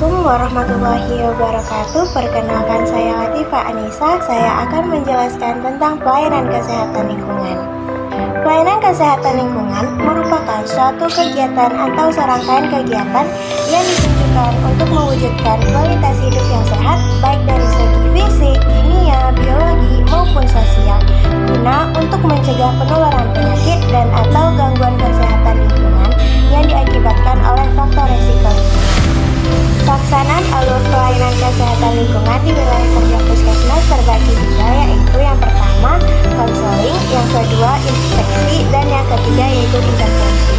Assalamualaikum warahmatullahi wabarakatuh. Perkenalkan, saya Latifah Anissa. Saya akan menjelaskan tentang pelayanan kesehatan lingkungan. Pelayanan kesehatan lingkungan merupakan suatu kegiatan atau serangkaian kegiatan yang ditujukan untuk mewujudkan kualitas hidup yang sehat, baik dari segi fisik, kimia, biologi, maupun sosial, guna untuk mencegah penularan penyakit dan atau gangguan kesehatan lingkungan yang diakibatkan oleh faktor resiko lingkungan. Pelaksanaan alur pelayanan kesehatan lingkungan di wilayah kerja Puskesmas terbagi tiga, yaitu yang pertama konseling, yang kedua inspeksi, dan yang ketiga yaitu intervensi.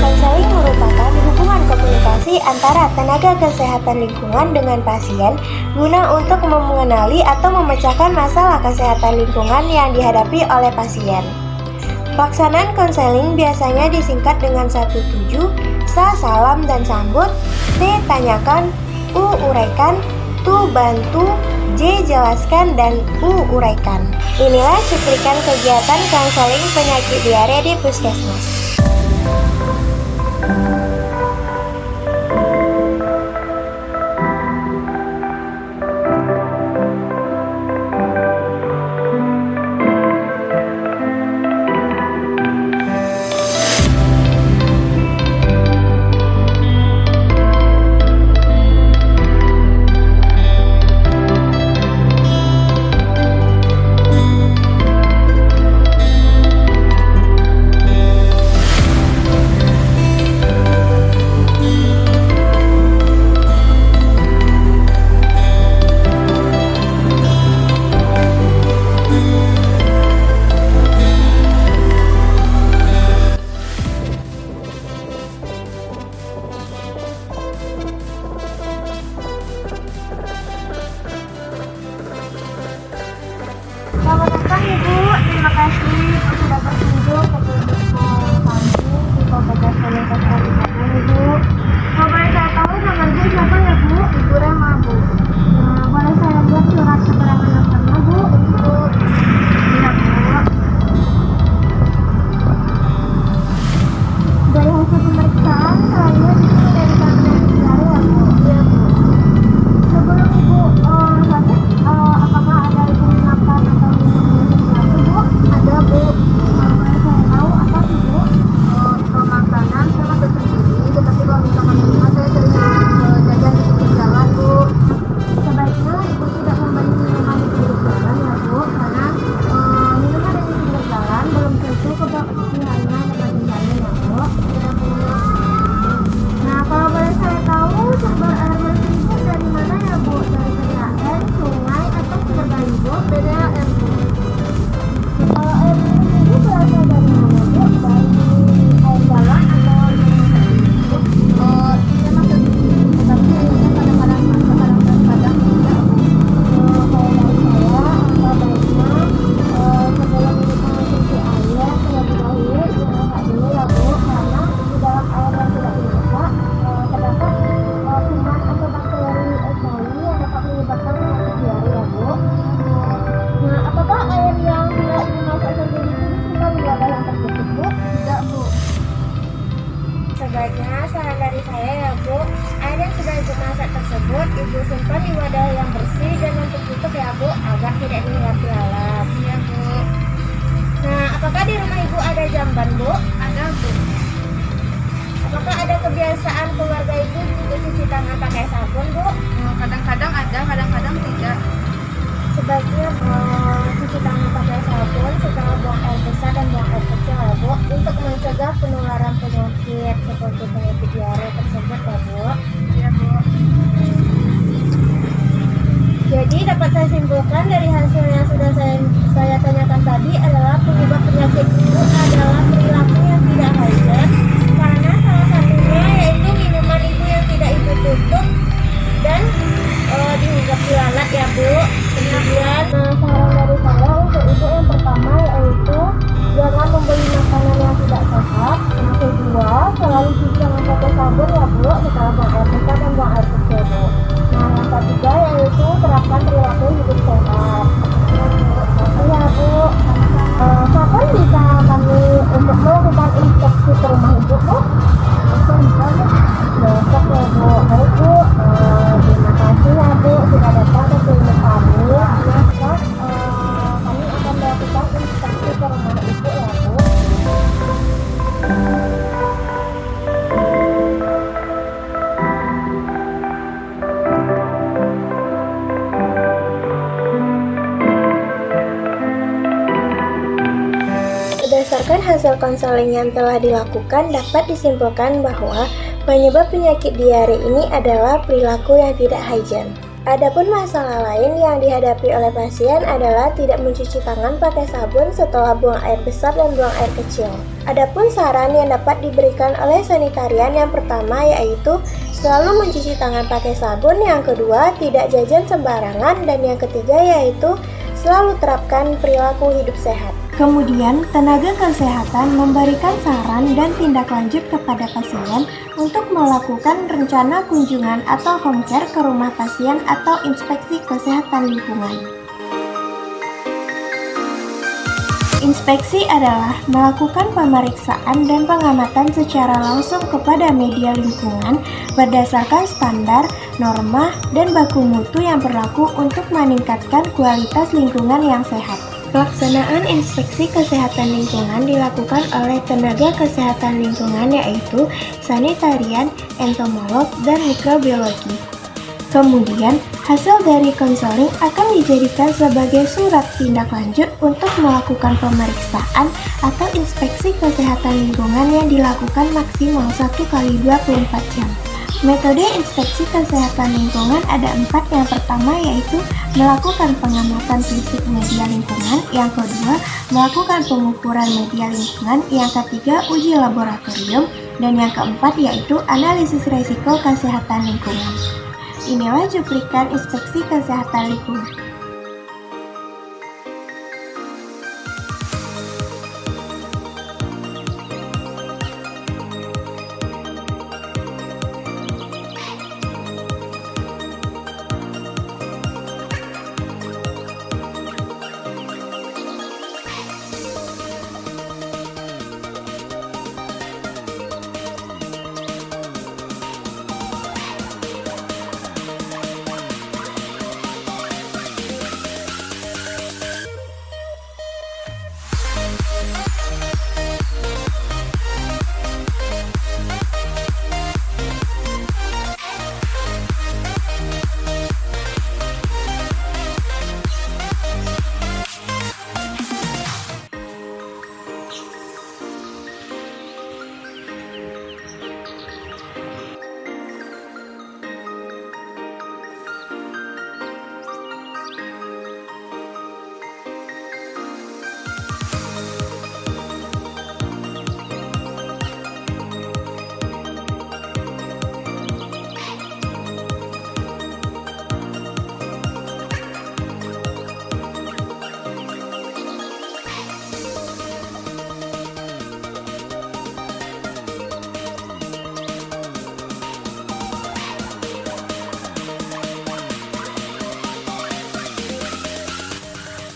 Konseling merupakan hubungan komunikasi antara tenaga kesehatan lingkungan dengan pasien guna untuk mengenali atau memecahkan masalah kesehatan lingkungan yang dihadapi oleh pasien. Pelaksanaan konseling biasanya disingkat dengan 17, sa salam dan sambut, t tanyakan, u uraikan, tu bantu, j jelaskan, dan u uraikan. Inilah cuplikan kegiatan konseling penyakit diare di Puskesmas. Selamat datang Ibu, terima kasih sudah berkunjung ke Puskesmas kami di Kabupaten Sariwadas Ibu. Kalau boleh saya tahu nama Ibu siapa ya Bu? Ibu Rema Bu. Boleh saya lihat surat keterangan dokternya Bu? Untuk iya Bu. Dari hasil pemeriksaan saya itu dari kabinet diare ya Bu. Iya Bu. Sebelum Ibu sakit, apakah ada Ibu makan atau minum sesuatu Bu? Ada Bu. Boleh saya tahu apa sih Bu? Kalau makanan saya makan sendiri, tetapi kalau misalkan minuman saya sering jajan di pinggir jalan Bu. Sebaiknya Ibu tidak membeli minuman di pinggir jalan ya Bu, karena minuman dari pinggir jalan belum tentu kebersihannya dengan tinggalnya ya Bu. Nah, kalau boleh saya tahu sumber air bersih Ibu dari mana ya Bu? Dari PDAM, sungai, atau sumber dari Bu? PDAM Bu. Kalau air minum Ibu berasal dari mana Bu? Dari air galon atau Bu? Saya masak sendiri, tetapi airnya kadang-kadang masak, kadang-kadang tidak Bu. Kalau dari saya, angka baiknya sebelum mengonsumsi air, terlebih dahulu dimasak dulu ya Bu, karena di dalam air yang tidak dimasak terdapat kuman atau bakteri E. coli yang dapat menyebabkan penyakit diare ya Bu. Nah, apakah air yang tidak dimasak sendiri itu disimpan di wadah yang tertutup Bu? Tidak Bu. Sebaiknya saran dari saya ya Bu, air yang sudah Ibu masak tersebut Ibu simpan di wadah yang bersih dan yang tertutup ya Bu, agar tidak dihirup lalat. Iya Bu. Nah, apakah di rumah Ibu ada jamban Bu? Ada Bu. Apakah ada kebiasaan keluarga Ibu untuk cuci tangan pakai sabun Bu? Kadang-kadang ada, kadang-kadang tidak. Sebaiknya cuci tangan pakai sabun setelah buang air besar dan buang air kecil ya Bu, untuk mencegah penularan penyakit seperti penyakit diare tersebut ya Bu. Iya Bu. Jadi dapat saya simpulkan dari hasil yang sudah saya tanyakan tadi adalah penyebab penyakit itu adalah perilaku yang tidak hygiene, karena salah satunya yaitu minuman Ibu yang tidak Ibu tutup dan dihirup lalat ya Bu. Kemudian saran dari saya untuk Ibu yang pertama yaitu jangan membeli makanan yang tidak sehat. Yang kedua, selalu cuci tangan pakai sabun ya Bu setelah buang air besar dan buang air kecil Bu. Nah, yang ketiga yaitu terapkan perilaku hidup sehat. Iya Bu. Kapan bisa kami untuk melakukan inspeksi ke rumah Ibu Bu? Besok ya Bu. Baik Bu. hasil konseling yang telah dilakukan dapat disimpulkan bahwa penyebab penyakit diare ini adalah perilaku yang tidak hygiene. Adapun masalah lain yang dihadapi oleh pasien adalah tidak mencuci tangan pakai sabun setelah buang air besar dan buang air kecil. Adapun saran yang dapat diberikan oleh sanitarian yang pertama yaitu selalu mencuci tangan pakai sabun, yang kedua tidak jajan sembarangan, dan yang ketiga yaitu selalu terapkan perilaku hidup sehat. Kemudian, tenaga kesehatan memberikan saran dan tindak lanjut kepada pasien untuk melakukan rencana kunjungan atau home care ke rumah pasien atau inspeksi kesehatan lingkungan. Inspeksi adalah melakukan pemeriksaan dan pengamatan secara langsung kepada media lingkungan berdasarkan standar, norma, dan baku mutu yang berlaku untuk meningkatkan kualitas lingkungan yang sehat. Pelaksanaan inspeksi kesehatan lingkungan dilakukan oleh tenaga kesehatan lingkungan yaitu sanitarian, entomolog, dan mikrobiologi. Kemudian, hasil dari konseling akan dijadikan sebagai surat tindak lanjut untuk melakukan pemeriksaan atau inspeksi kesehatan lingkungan yang dilakukan maksimal 1x24 jam. Metode inspeksi kesehatan lingkungan ada 4. Yang pertama yaitu melakukan pengamatan fisik media lingkungan, yang kedua melakukan pengukuran media lingkungan, yang ketiga uji laboratorium, dan yang keempat yaitu analisis risiko kesehatan lingkungan. Inilah cuplikan inspeksi kesehatan lingkungan.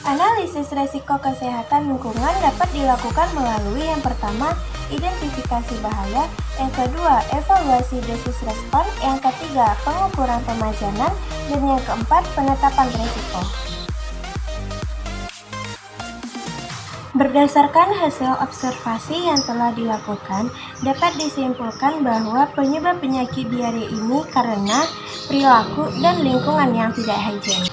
Analisis risiko kesehatan lingkungan dapat dilakukan melalui yang pertama, identifikasi bahaya, yang kedua, evaluasi dosis respon, yang ketiga, pengukuran pemajanan, dan yang keempat, penetapan risiko. Berdasarkan hasil observasi yang telah dilakukan, dapat disimpulkan bahwa penyebab penyakit diare ini karena perilaku dan lingkungan yang tidak higien.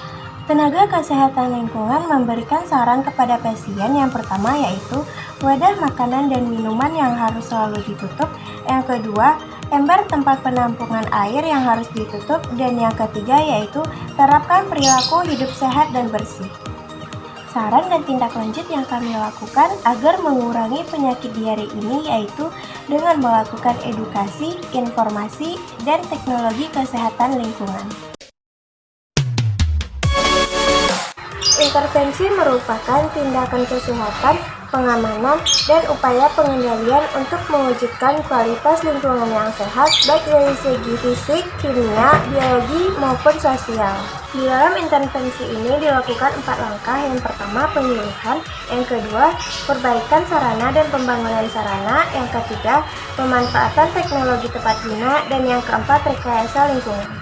Tenaga kesehatan lingkungan memberikan saran kepada pasien yang pertama yaitu wadah makanan dan minuman yang harus selalu ditutup, yang kedua ember tempat penampungan air yang harus ditutup, dan yang ketiga yaitu terapkan perilaku hidup sehat dan bersih. Saran dan tindak lanjut yang kami lakukan agar mengurangi penyakit diare ini yaitu dengan melakukan edukasi, informasi, dan teknologi kesehatan lingkungan. Intervensi merupakan tindakan kesehatan, pengamanan, dan upaya pengendalian untuk mewujudkan kualitas lingkungan yang sehat baik dari segi fisik, kimia, biologi, maupun sosial. Di dalam intervensi ini dilakukan 4 langkah. Yang pertama, penyuluhan, yang kedua, perbaikan sarana dan pembangunan sarana, yang ketiga, pemanfaatan teknologi tepat guna, dan yang keempat, rekayasa lingkungan.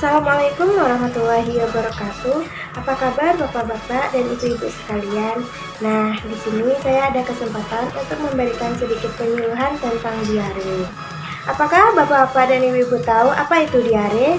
Assalamualaikum warahmatullahi wabarakatuh. Apa kabar Bapak-bapak dan Ibu-ibu sekalian? Nah, di sini saya ada kesempatan untuk memberikan sedikit penyuluhan tentang diare. Apakah Bapak-bapak dan Ibu-ibu tahu apa itu diare?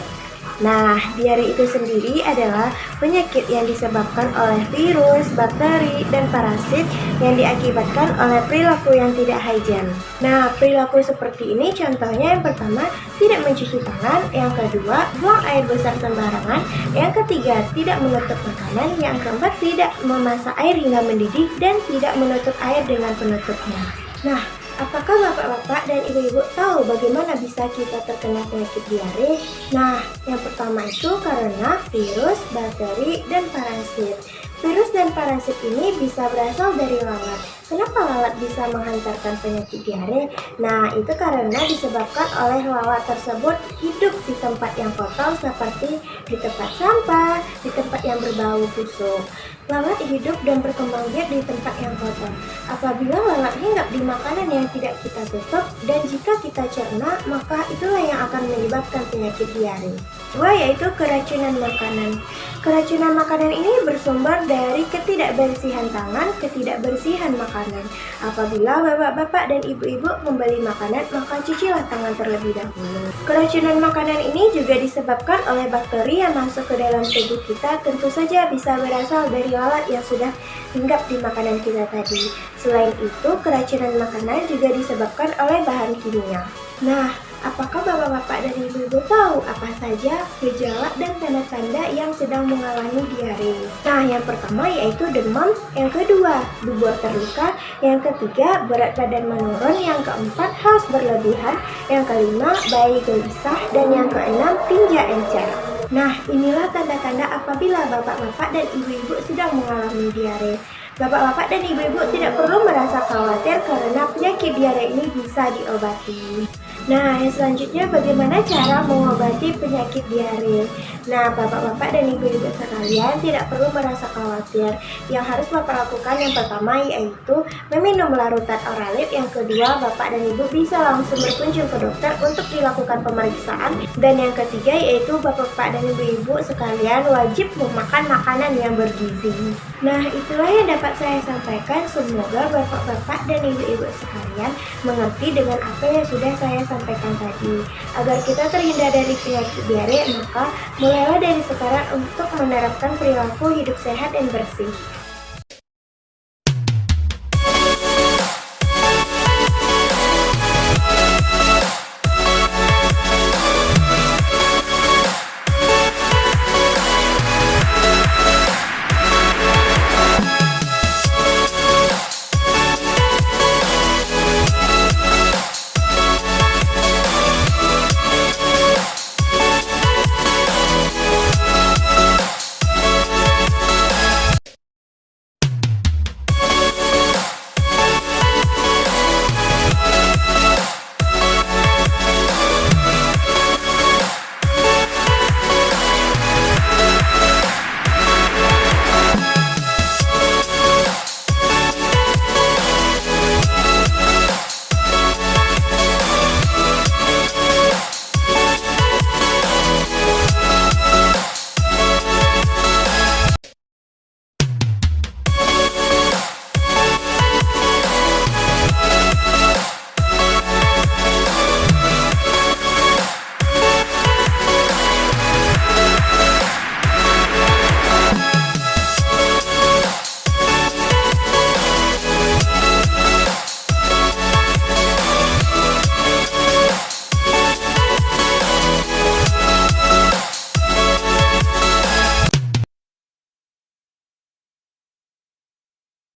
Nah, diare itu sendiri adalah penyakit yang disebabkan oleh virus, bakteri, dan parasit yang diakibatkan oleh perilaku yang tidak hygiene. Nah, perilaku seperti ini contohnya yang pertama, tidak mencuci tangan, yang kedua, buang air besar sembarangan, yang ketiga, tidak menutup makanan, yang keempat, tidak memasak air hingga mendidih, dan tidak menutup air dengan penutupnya. Nah, apakah bapak-bapak dan ibu-ibu tahu bagaimana bisa kita terkena penyakit diare? Nah, yang pertama itu karena virus, bakteri, dan parasit. Virus dan parasit ini bisa berasal dari lalat. Kenapa lalat bisa menghantarkan penyakit diare? Nah, itu karena disebabkan oleh lalat tersebut hidup di tempat yang kotor seperti di tempat sampah, di tempat yang berbau busuk. Lalat hidup dan berkembang biak di tempat yang kotor. Apabila lalat hinggap di makanan yang tidak kita tutup dan jika kita cerna, maka itulah yang akan menyebabkan penyakit diare. Kedua yaitu keracunan makanan. Keracunan makanan ini bersumber dari ketidakbersihan tangan, ketidakbersihan makanan. Apabila bapak-bapak dan ibu-ibu membeli makanan, maka cucilah tangan terlebih dahulu. Keracunan makanan ini juga disebabkan oleh bakteri yang masuk ke dalam tubuh kita, tentu saja bisa berasal dari lalat yang sudah hinggap di makanan kita tadi. Selain itu, keracunan makanan juga disebabkan oleh bahan kimia. Nah, apakah bapak-bapak dan ibu-ibu tahu apa saja gejala dan tanda-tanda yang sedang mengalami diare? Nah, yang pertama yaitu demam, yang kedua bubur terluka, yang ketiga berat badan menurun, yang keempat haus berlebihan, yang kelima bayi gelisah, dan yang keenam tinja encer. Nah, inilah tanda-tanda apabila bapak-bapak dan ibu-ibu sedang mengalami diare. Bapak-bapak dan ibu-ibu tidak perlu merasa khawatir karena penyakit diare ini bisa diobati. Nah, yang selanjutnya bagaimana cara mengobati penyakit diare? Nah, bapak-bapak dan ibu-ibu sekalian tidak perlu merasa khawatir. Yang harus bapak lakukan yang pertama yaitu meminum larutan Oralip. Yang kedua, bapak dan ibu bisa langsung berkunjung ke dokter untuk dilakukan pemeriksaan. Dan yang ketiga yaitu bapak-bapak dan ibu-ibu sekalian wajib memakan makanan yang bergizi. Nah, itulah yang dapat saya sampaikan. Semoga bapak-bapak dan ibu-ibu sekalian mengerti dengan apa yang sudah saya sampaikan tadi. Agar kita terhindar dari penyakit diare, maka mulailah dari sekarang untuk menerapkan perilaku hidup sehat dan bersih.